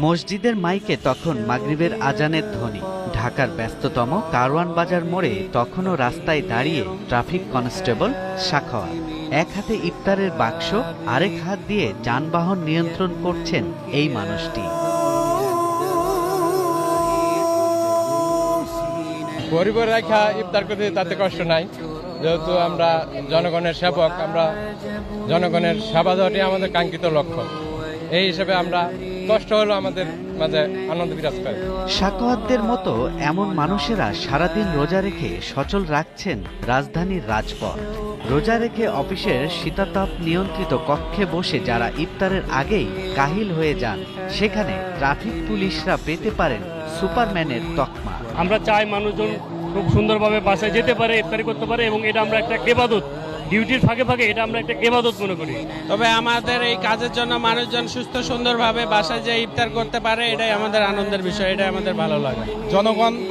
মসজিদের মাইকে তখন মাগরিবের আজানের ধ্বনি। ঢাকার ব্যস্ততম কারওয়ান বাজার মোড়ে তখনও রাস্তায় দাঁড়িয়ে ট্রাফিক কনস্টেবল সাখাওয়াত। এক হাতে ইফতারের বাক্স, আরেক হাত দিয়ে যানবাহন নিয়ন্ত্রণ করছেন এই মানুষটি। পরিবার রেখা ইফতার করতে তাতে কষ্ট নাই, যেহেতু আমরা জনগণের সেবক, আমরা জনগণের সেবা দেওয়াটাই আমাদের কাঙ্ক্ষিত লক্ষ্য। এই হিসেবে আমরা কষ্ট হলো আমাদের মাঝে আনন্দ বিরাজ করে। সাখাওয়াতদের মতো এমন মানুষেরা সারাদিন রোজা রেখে সচল রাখছেন রাজধানীর রাজপথ। রোজা রেখে অফিসের শীতাতাপ নিয়ন্ত্রিত কক্ষে বসে যারা ইফতারের আগেই কাহিল হয়ে যান, সেখানে ট্রাফিক পুলিশরা পেতে পারেন সুপারম্যানের তকমা। আমরা চাই মানুষজন খুব সুন্দরভাবে বাসায় যেতে পারে, ইফতারি করতে পারে, এবং এটা আমরা একটা ইবাদত, ডিউটির ফাঁকে ফাঁকে এটা আমরা একটা ইবাদত মনে করি। তবে আমাদের এই কাজের জন্য মানুষজন সুস্থ সুন্দরভাবে বাসায় যে ইফতার করতে পারে, এটাই আমাদের আনন্দের বিষয়, এটাই আমাদের ভালো লাগে। জনগণ বা